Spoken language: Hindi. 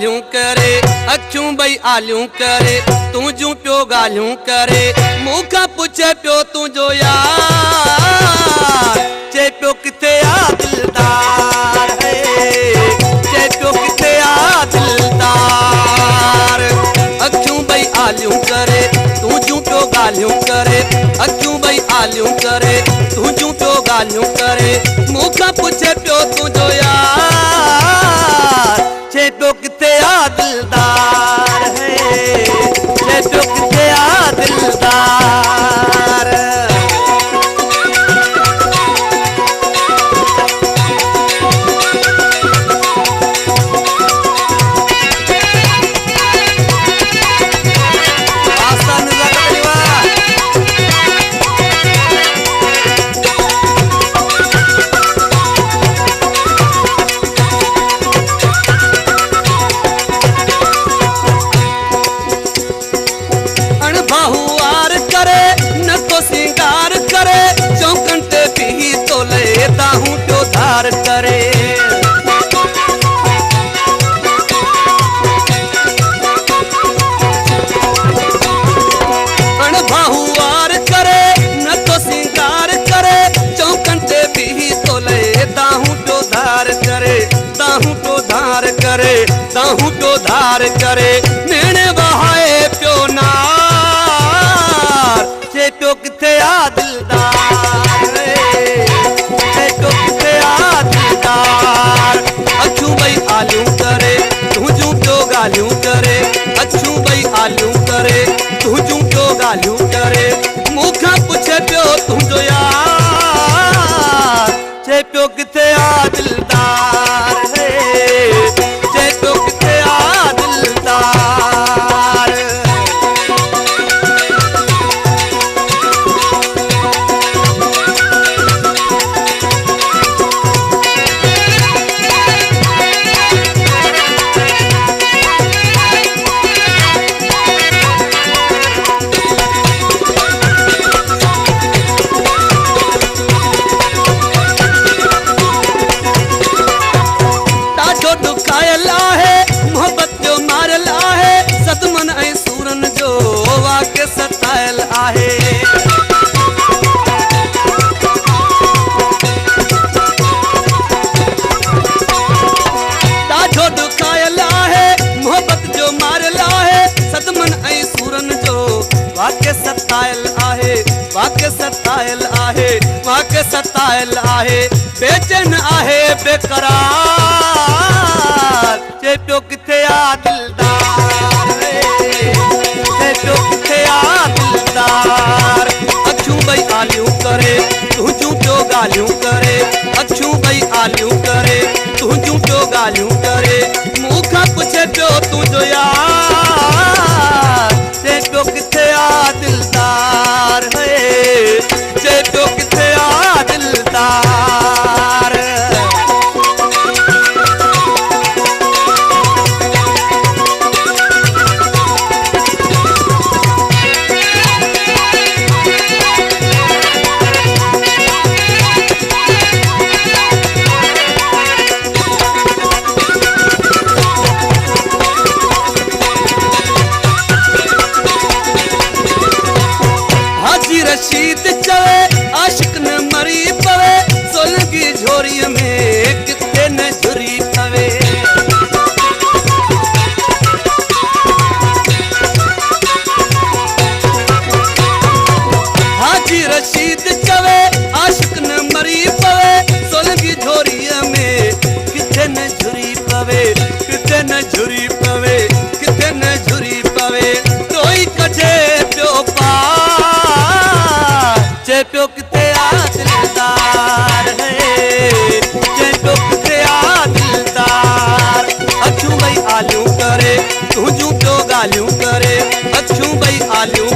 ॻाल्हियूं करे, अखियूं ॿई आलियूं करे, तूं जूं पियो ॻाल्हियूं करे। मूंखां पुछे पियो तुंहिंजो यार, चए पियो किथे आ दिलदार, चए पियो किथे आ दिलदार। अखियूं ॿई आलियूं करे, तूं जूं पियो ॻाल्हियूं करे, अखियूं ॿई आलियूं करे, तूं जूं पियो ॻाल्हियूं करे। मूंखां पुछे पियो तुंहिंजो यार, चए पियो किथे आ दिलदार, चए पियो किथे आ दिलदार। बहुआर करे न तो सिंगार करे, चौकन ते भी तो लेता हूँ तो धार करे। बहुआर करे न तो सिंगार करे, चौकन ते भी तो लेता हूँ तो धार करे, ताहूँ तो धार करे, ताहूँ तो धार करे। मेने बहाए प्यो ना पियो किथे आ दिलदार, पियो किथे आ दिलदार। अखियूं ॿई आलियूं करे, तूं जूं पियो ॻाल्हियूं करे, अखियूं ॿई आलियूं करे, तूं जूं पियो ॻाल्हियूं करे। मूंखां पुछे पियो तुंहिंजो यार, चए पियो किथे आ दिलदार, चए पियो किथे आ दिलदार। मोहब्बत जो मारल आहे, सदमन ऐं सूरन जो वाक़े सतायल आहे। ॾाढो ॾुखायल आहे, मोहब्बत जो मारल आहे, सदमन ऐं सूरन जो वाक़े सतायल आहे, वाक़े सतायल आहे, वाक़े सतायल आहे। बेचैन आहे बेकरार, चए पियो किथे आ दिलदार, चए पियो किथे आ दिलदार। अखियूं ॿई आलियूं करे, तूं जूं पियो ॻाल्हियूं करे, अखियूं ॿई आलियूं करे, तूं जूं पियो ॻाल्हियूं करे। मूंखां पुछे पियो तुंहिंजो यार, चए पियो किथे आ दिलदार, चए पियो किथे आ दिलदार। रशीद चवे आशिक न मरी पवे, सोलगी झोरी में किथे न झुरी पवे। हाजी रशीद चवे आशिक न मरी पवे, सोलगी झोरी में किथे न झुरी पवे, किथे न झुरी पवे, किथे न झुरी पवे। रोई कजे पियो चए पियो किथे आ दिलदार, चए पियो किथे आ दिलदार। अखियूं ॿई आलियूं करे, तूं जूं पियो ॻाल्हियूं करे, अखियूं ॿई आलियूं